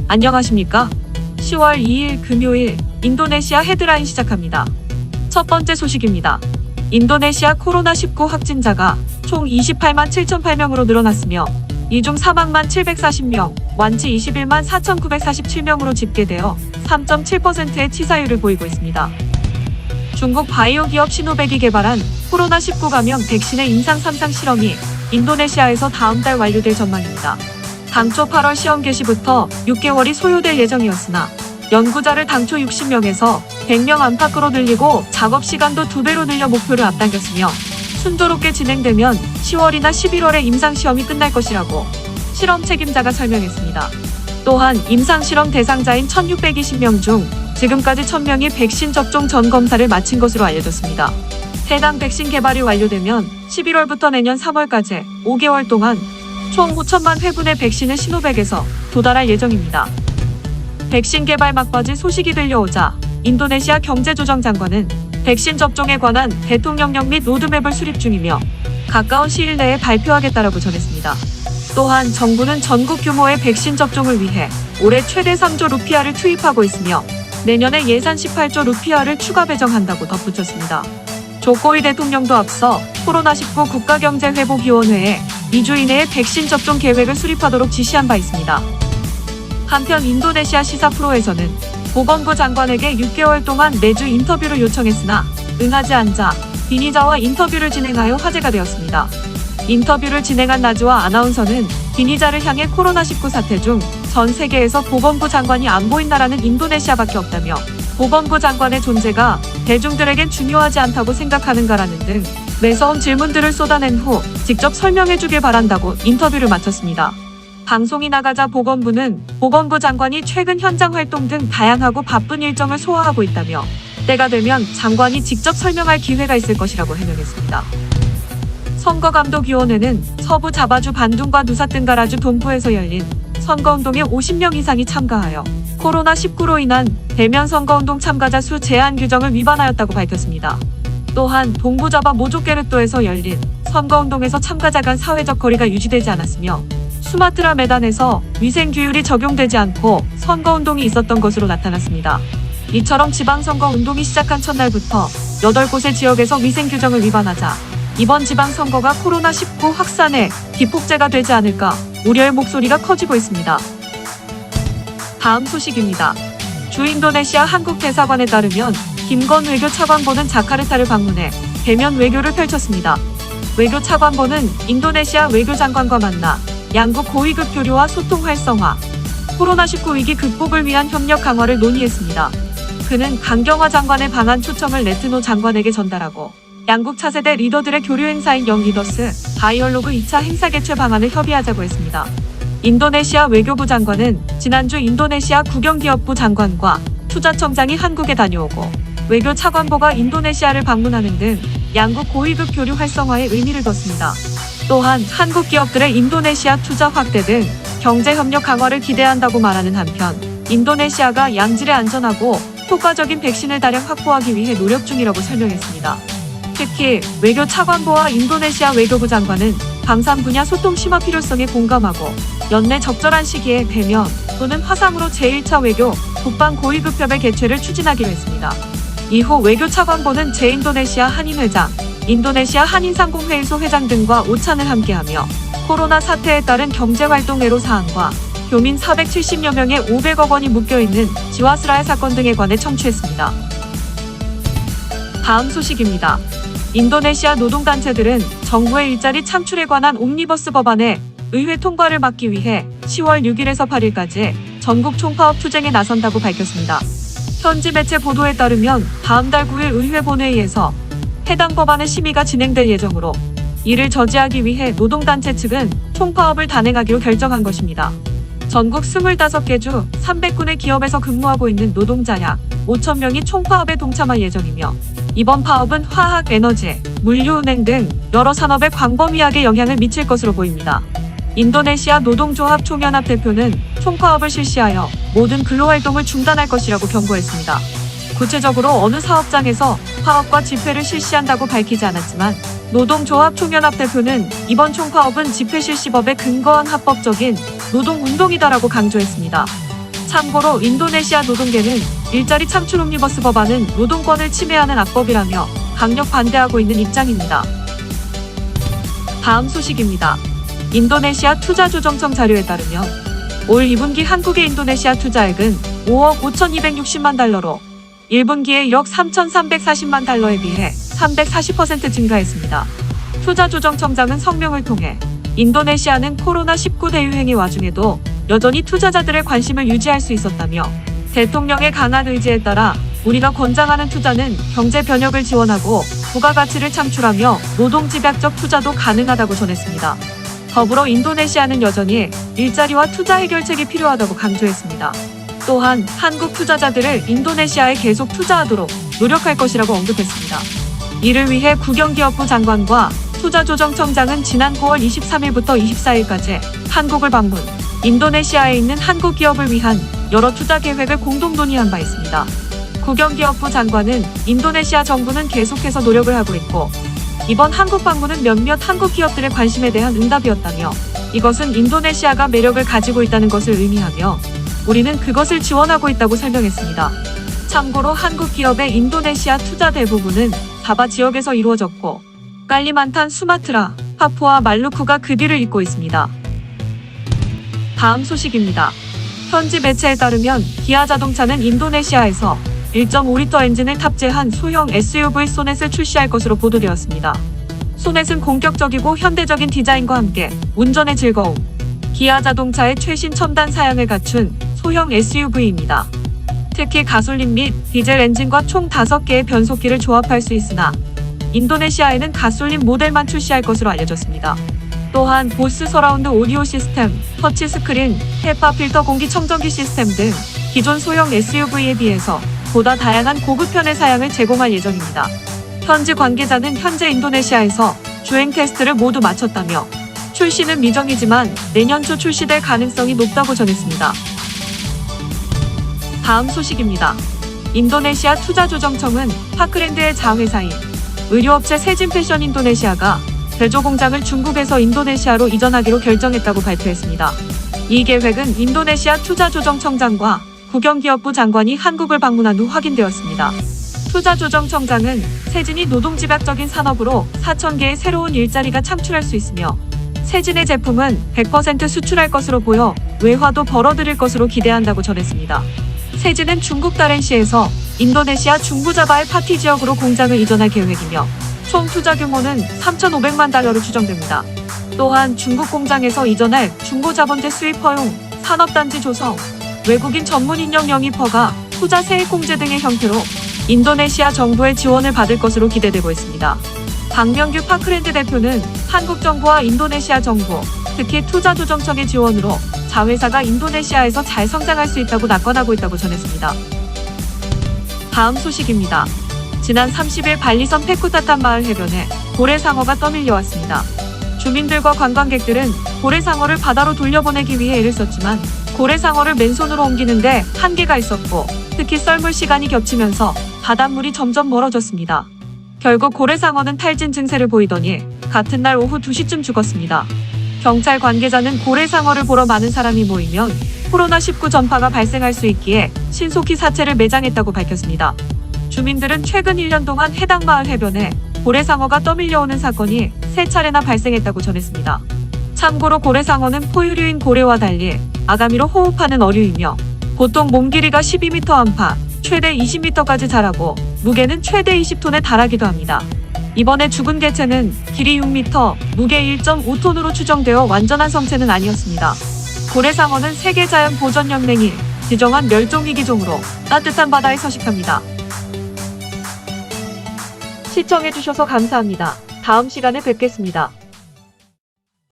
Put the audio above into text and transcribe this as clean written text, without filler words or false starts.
안녕하십니까? 10월 2일 금요일 인도네시아 헤드라인 시작합니다. 첫 번째 소식입니다. 인도네시아 코로나19 확진자가 총 28만 7,008명으로 늘어났으며 이 중 사망만 740명, 완치 21만 4,947명으로 집계되어 3.7%의 치사율을 보이고 있습니다. 중국 바이오 기업 시노백이 개발한 코로나19 감염 백신의 임상 3상 실험이 인도네시아에서 다음 달 완료될 전망입니다. 당초 8월 시험 개시부터 6개월이 소요될 예정이었으나 연구자를 당초 60명에서 100명 안팎으로 늘리고 작업 시간도 2배로 늘려 목표를 앞당겼으며 순조롭게 진행되면 10월이나 11월에 임상시험이 끝날 것이라고 실험 책임자가 설명했습니다. 또한 임상실험 대상자인 1,620명 중 지금까지 1,000명이 백신 접종 전 검사를 마친 것으로 알려졌습니다. 해당 백신 개발이 완료되면 11월부터 내년 3월까지 5개월 동안 총 5천만 회분의 백신을 시노백에서 도달할 예정입니다. 백신 개발 막바지 소식이 들려오자 인도네시아 경제조정장관은 백신 접종에 관한 대통령령 및 로드맵을 수립 중이며 가까운 시일 내에 발표하겠다라고 전했습니다. 또한 정부는 전국 규모의 백신 접종을 위해 올해 최대 3조 루피아를 투입하고 있으며 내년에 예산 18조 루피아를 추가 배정한다고 덧붙였습니다. 조코위 대통령도 앞서 코로나19 국가경제회복위원회에 2주 이내에 백신 접종 계획을 수립하도록 지시한 바 있습니다. 한편 인도네시아 시사 프로에서는 보건부 장관에게 6개월 동안 매주 인터뷰를 요청했으나 응하지 않자 비니자와 인터뷰를 진행하여 화제가 되었습니다. 인터뷰를 진행한 나즈와 아나운서는 비니자를 향해 코로나19 사태 중 전 세계에서 보건부 장관이 안 보인다라는 인도네시아밖에 없다며 보건부 장관의 존재가 대중들에겐 중요하지 않다고 생각하는가라는 등 매서운 질문들을 쏟아낸 후 직접 설명해주길 바란다고 인터뷰를 마쳤습니다. 방송이 나가자 보건부는 보건부 장관이 최근 현장 활동 등 다양하고 바쁜 일정을 소화하고 있다며 때가 되면 장관이 직접 설명할 기회가 있을 것이라고 해명했습니다. 선거감독위원회는 서부 자바주 반둥과 누사 뜬가라주 동부에서 열린 선거운동에 50명 이상이 참가하여 코로나19로 인한 대면 선거운동 참가자 수 제한 규정을 위반하였다고 밝혔습니다. 또한 동부 자바 모조케르토에서 열린 선거운동에서 참가자 간 사회적 거리가 유지되지 않았으며 수마트라 메단에서 위생규율이 적용되지 않고 선거운동이 있었던 것으로 나타났습니다. 이처럼 지방선거 운동이 시작한 첫날부터 8곳의 지역에서 위생규정을 위반하자 이번 지방선거가 코로나19 확산에 기폭제가 되지 않을까 우려의 목소리가 커지고 있습니다. 다음 소식입니다. 주 인도네시아 한국 대사관에 따르면 김건 외교 차관보는 자카르타를 방문해 대면 외교를 펼쳤습니다. 외교 차관보는 인도네시아 외교장관과 만나 양국 고위급 교류와 소통 활성화, 코로나19 위기 극복을 위한 협력 강화를 논의했습니다. 그는 강경화 장관의 방한 초청을 레트노 장관에게 전달하고 양국 차세대 리더들의 교류 행사인 영리더스 다이얼로그 2차 행사 개최 방안을 협의하자고 했습니다. 인도네시아 외교부 장관은 지난주 인도네시아 국영기업부 장관과 투자청장이 한국에 다녀오고 외교 차관보가 인도네시아를 방문하는 등 양국 고위급 교류 활성화에 의미를 뒀습니다. 또한 한국 기업들의 인도네시아 투자 확대 등 경제협력 강화를 기대한다고 말하는 한편 인도네시아가 양질의 안전하고 효과적인 백신을 다량 확보하기 위해 노력 중이라고 설명했습니다. 특히 외교 차관보와 인도네시아 외교부 장관은 방산 분야 소통 심화 필요성에 공감하고 연내 적절한 시기에 대면 또는 화상으로 제1차 외교 국방 고위급 협의 개최를 추진하기로 했습니다. 이후 외교 차관보는 제인도네시아 한인회장, 인도네시아 한인상공회의소 회장 등과 오찬을 함께하며 코로나 사태에 따른 경제활동 애로 사안과 교민 470여 명의 500억 원이 묶여있는 지와스라의 사건 등에 관해 청취했습니다. 다음 소식입니다. 인도네시아 노동단체들은 정부의 일자리 창출에 관한 옴니버스 법안의 의회 통과를 막기 위해 10월 6일에서 8일까지 전국 총파업 투쟁에 나선다고 밝혔습니다. 현지 매체 보도에 따르면 다음 달 9일 의회 본회의에서 해당 법안의 심의가 진행될 예정으로 이를 저지하기 위해 노동단체 측은 총파업을 단행하기로 결정한 것입니다. 전국 25개 주 300군의 기업에서 근무하고 있는 노동자 약 5,000명이 총파업에 동참할 예정이며 이번 파업은 화학, 에너지, 물류은행 등 여러 산업에 광범위하게 영향을 미칠 것으로 보입니다. 인도네시아 노동조합 총연합 대표는 총파업을 실시하여 모든 근로활동을 중단할 것이라고 경고했습니다. 구체적으로 어느 사업장에서 파업과 집회를 실시한다고 밝히지 않았지만 노동조합 총연합 대표는 이번 총파업은 집회 실시법에 근거한 합법적인 노동운동이다라고 강조했습니다. 참고로 인도네시아 노동계는 일자리 창출 옴니버스 법안은 노동권을 침해하는 악법이라며 강력 반대하고 있는 입장입니다. 다음 소식입니다. 인도네시아 투자조정청 자료에 따르면 올 2분기 한국의 인도네시아 투자액은 5억 5,260만 달러로 1분기에 1억 3,340만 달러에 비해 340% 증가했습니다. 투자조정청장은 성명을 통해 인도네시아는 코로나19 대유행의 와중에도 여전히 투자자들의 관심을 유지할 수 있었다며 대통령의 강한 의지에 따라 우리가 권장하는 투자는 경제 변혁을 지원하고 부가가치를 창출하며 노동집약적 투자도 가능하다고 전했습니다. 더불어 인도네시아는 여전히 일자리와 투자 해결책이 필요하다고 강조했습니다. 또한 한국 투자자들을 인도네시아에 계속 투자하도록 노력할 것이라고 언급했습니다. 이를 위해 국영기업부 장관과 투자조정청장은 지난 9월 23일부터 24일까지 한국을 방문, 인도네시아에 있는 한국 기업을 위한 여러 투자 계획을 공동 논의한 바 있습니다. 국영기업부 장관은 인도네시아 정부는 계속해서 노력을 하고 있고 이번 한국 방문은 몇몇 한국 기업들의 관심에 대한 응답이었다며 이것은 인도네시아가 매력을 가지고 있다는 것을 의미하며 우리는 그것을 지원하고 있다고 설명했습니다. 참고로 한국 기업의 인도네시아 투자 대부분은 자바 지역에서 이루어졌고 깔리만탄, 수마트라, 파푸아, 말루쿠가 그 뒤를 잇고 있습니다. 다음 소식입니다. 현지 매체에 따르면 기아 자동차는 인도네시아에서 1.5리터 엔진을 탑재한 소형 SUV 소넷을 출시할 것으로 보도되었습니다. 소넷은 공격적이고 현대적인 디자인과 함께 운전의 즐거움, 기아 자동차의 최신 첨단 사양을 갖춘 소형 SUV입니다. 특히 가솔린 및 디젤 엔진과 총 5개의 변속기를 조합할 수 있으나 인도네시아에는 가솔린 모델만 출시할 것으로 알려졌습니다. 또한 보스 서라운드 오디오 시스템, 터치 스크린, 헤파 필터 공기청정기 시스템 등 기존 소형 SUV에 비해서 보다 다양한 고급편의 사양을 제공할 예정입니다. 현지 관계자는 현재 인도네시아에서 주행 테스트를 모두 마쳤다며 출시는 미정이지만 내년 초 출시될 가능성이 높다고 전했습니다. 다음 소식입니다. 인도네시아 투자조정청은 파크랜드의 자회사인 의류업체 세진패션 인도네시아가 제조 공장을 중국에서 인도네시아로 이전하기로 결정했다고 발표했습니다. 이 계획은 인도네시아 투자조정청장과 국영기업부 장관이 한국을 방문한 후 확인되었습니다. 투자조정청장은 세진이 노동집약적인 산업으로 4,000개의 새로운 일자리가 창출할 수 있으며 세진의 제품은 100% 수출할 것으로 보여 외화도 벌어들일 것으로 기대한다고 전했습니다. 세진은 중국 다렌시에서 인도네시아 중부자바의 파티 지역으로 공장을 이전할 계획이며 총 투자 규모는 3,500만 달러로 추정됩니다. 또한 중국 공장에서 이전할 중고자본재 수입 허용, 산업단지 조성, 외국인 전문 인력 영입허가, 투자 세액 공제 등의 형태로 인도네시아 정부의 지원을 받을 것으로 기대되고 있습니다. 박명규 파크랜드 대표는 한국 정부와 인도네시아 정부, 특히 투자조정청의 지원으로 자회사가 인도네시아에서 잘 성장할 수 있다고 낙관하고 있다고 전했습니다. 다음 소식입니다. 지난 30일 발리섬 페쿠타탄 마을 해변에 고래상어가 떠밀려왔습니다. 주민들과 관광객들은 고래상어를 바다로 돌려보내기 위해 애를 썼지만 고래상어를 맨손으로 옮기는데 한계가 있었고 특히 썰물 시간이 겹치면서 바닷물이 점점 멀어졌습니다. 결국 고래상어는 탈진 증세를 보이더니 같은 날 오후 2시쯤 죽었습니다. 경찰 관계자는 고래상어를 보러 많은 사람이 모이면 코로나19 전파가 발생할 수 있기에 신속히 사체를 매장했다고 밝혔습니다. 주민들은 최근 1년 동안 해당 마을 해변에 고래상어가 떠밀려오는 사건이 3차례나 발생했다고 전했습니다. 참고로 고래상어는 포유류인 고래와 달리 아가미로 호흡하는 어류이며 보통 몸 길이가 12m 안팎, 최대 20m까지 자라고 무게는 최대 20톤에 달하기도 합니다. 이번에 죽은 개체는 길이 6m, 무게 1.5톤으로 추정되어 완전한 성체는 아니었습니다. 고래상어는 세계자연보전연맹이 지정한 멸종위기종으로 따뜻한 바다에 서식합니다. 시청해주셔서 감사합니다. 다음 시간에 뵙겠습니다.